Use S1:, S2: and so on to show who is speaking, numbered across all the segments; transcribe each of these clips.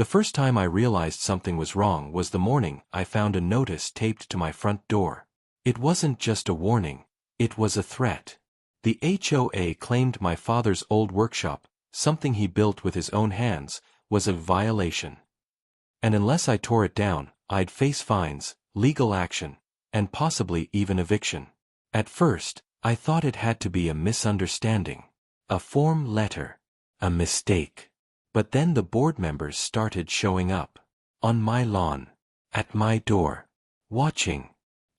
S1: The first time I realized something was wrong was the morning I found a notice taped to my front door. It wasn't just a warning, it was a threat. The HOA claimed my father's old workshop, something he built with his own hands, was a violation. And unless I tore it down, I'd face fines, legal action, and possibly even eviction. At first, I thought it had to be a misunderstanding, a form letter, a mistake. But then the board members started showing up. On my lawn. At my door. Watching.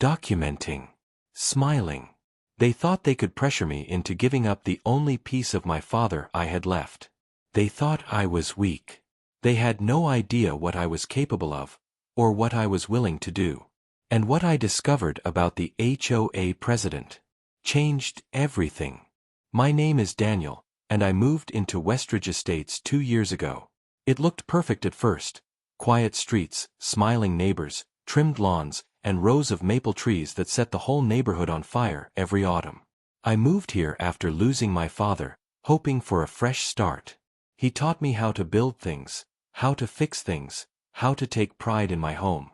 S1: Documenting. Smiling. They thought they could pressure me into giving up the only piece of my father I had left. They thought I was weak. They had no idea what I was capable of, or what I was willing to do. And what I discovered about the HOA president changed everything. My name is Daniel, and I moved into Westridge Estates 2 years ago. It looked perfect at first. Quiet streets, smiling neighbors, trimmed lawns, and rows of maple trees that set the whole neighborhood on fire every autumn. I moved here after losing my father, hoping for a fresh start. He taught me how to build things, how to fix things, how to take pride in my home.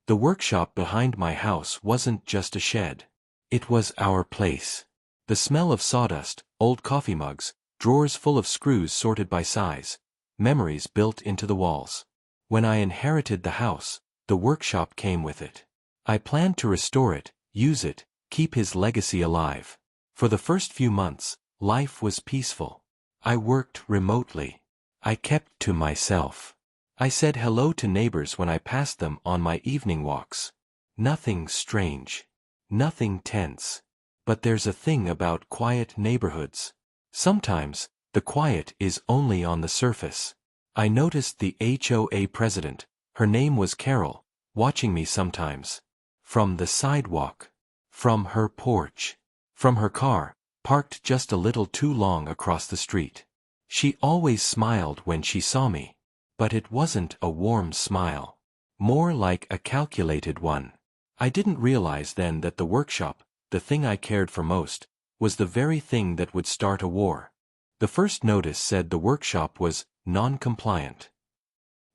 S1: The workshop behind my house wasn't just a shed. It was our place. The smell of sawdust, old coffee mugs, drawers full of screws sorted by size, memories built into the walls. When I inherited the house, the workshop came with it. I planned to restore it, use it, keep his legacy alive. For the first few months, life was peaceful. I worked remotely. I kept to myself. I said hello to neighbors when I passed them on my evening walks. Nothing strange. Nothing tense. But there's a thing about quiet neighborhoods. Sometimes, the quiet is only on the surface. I noticed the HOA president, her name was Carol, watching me sometimes. From the sidewalk. From her porch. From her car, parked just a little too long across the street. She always smiled when she saw me. But it wasn't a warm smile. More like a calculated one. I didn't realize then that the workshop, the thing I cared for most, was the very thing that would start a war. The first notice said the workshop was non-compliant.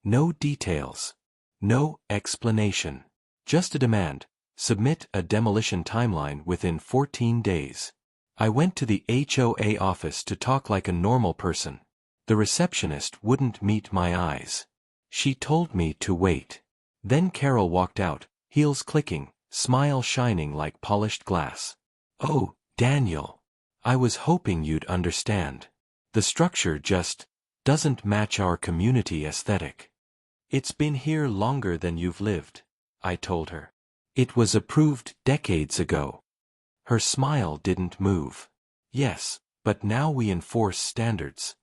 S1: No details. No explanation. Just a demand: submit a demolition timeline within 14 days. I went to the HOA office to talk like a normal person. The receptionist wouldn't meet my eyes. She told me to wait. Then Carol walked out, heels clicking, smile shining like polished glass. "Oh, Daniel. I was hoping you'd understand. The structure just doesn't match our community aesthetic." "It's been here longer than you've lived," I told her. "It was approved decades ago." Her smile didn't move. "Yes, but now we enforce standards."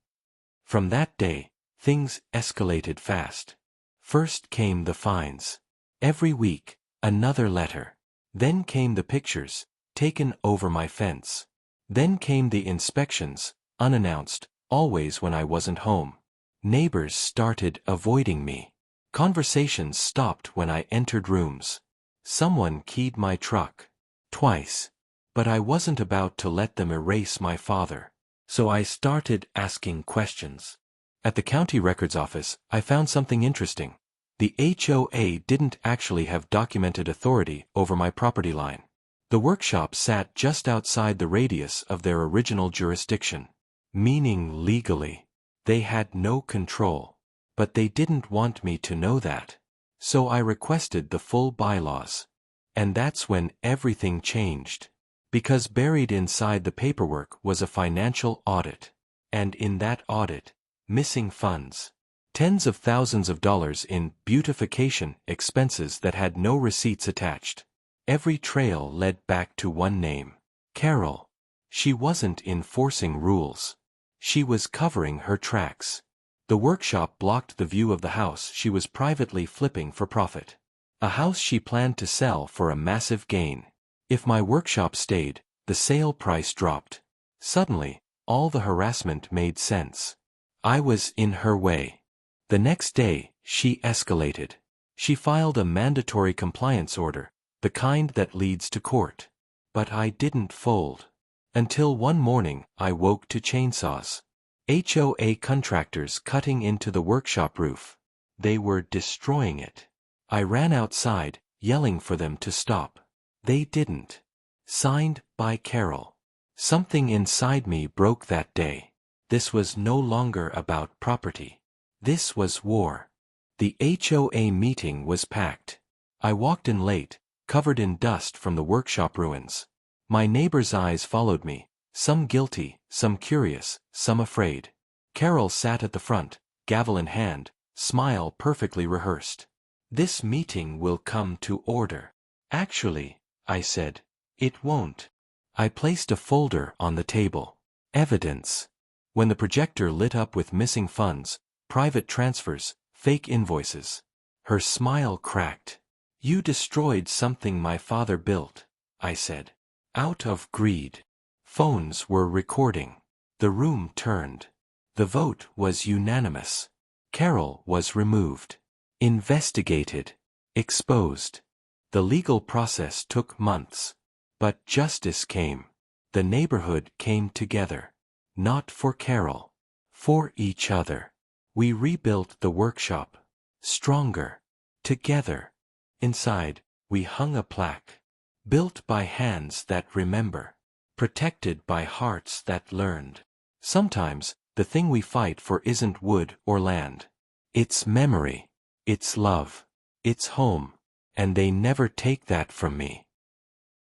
S1: From that day, things escalated fast. First came the fines. Every week, another letter. Then came the pictures, taken over my fence. Then came the inspections, unannounced, always when I wasn't home. Neighbors started avoiding me. Conversations stopped when I entered rooms. Someone keyed my truck. Twice. But I wasn't about to let them erase my father. So I started asking questions. At the county records office, I found something interesting. The HOA didn't actually have documented authority over my property line. The workshop sat just outside the radius of their original jurisdiction. Meaning legally, they had no control. But they didn't want me to know that. So I requested the full bylaws. And that's when everything changed. Because buried inside the paperwork was a financial audit. And in that audit, missing funds. Tens of thousands of dollars in beautification expenses that had no receipts attached. Every trail led back to one name. Carol. She wasn't enforcing rules. She was covering her tracks. The workshop blocked the view of the house she was privately flipping for profit. A house she planned to sell for a massive gain. If my workshop stayed, the sale price dropped. Suddenly, all the harassment made sense. I was in her way. The next day, she escalated. She filed a mandatory compliance order, the kind that leads to court. But I didn't fold. Until one morning, I woke to chainsaws. HOA contractors cutting into the workshop roof. They were destroying it. I ran outside, yelling for them to stop. They didn't. Signed by Carol. Something inside me broke that day. This was no longer about property. This was war. The HOA meeting was packed. I walked in late, covered in dust from the workshop ruins. My neighbors' eyes followed me, some guilty, some curious, some afraid. Carol sat at the front, gavel in hand, smile perfectly rehearsed. This meeting will come to order. Actually, I said, it won't. I placed a folder on the table. Evidence. When the projector lit up with missing funds, private transfers, fake invoices. Her smile cracked. You destroyed something my father built, I said. Out of greed. Phones were recording. The room turned. The vote was unanimous. Carol was removed. Investigated. Exposed. The legal process took months. But justice came. The neighborhood came together. Not for Carol. For each other. We rebuilt the workshop. Stronger. Together. Inside, we hung a plaque. Built by hands that remember. Protected by hearts that learned. Sometimes, the thing we fight for isn't wood or land. It's memory. It's love. It's home. And they never take that from me.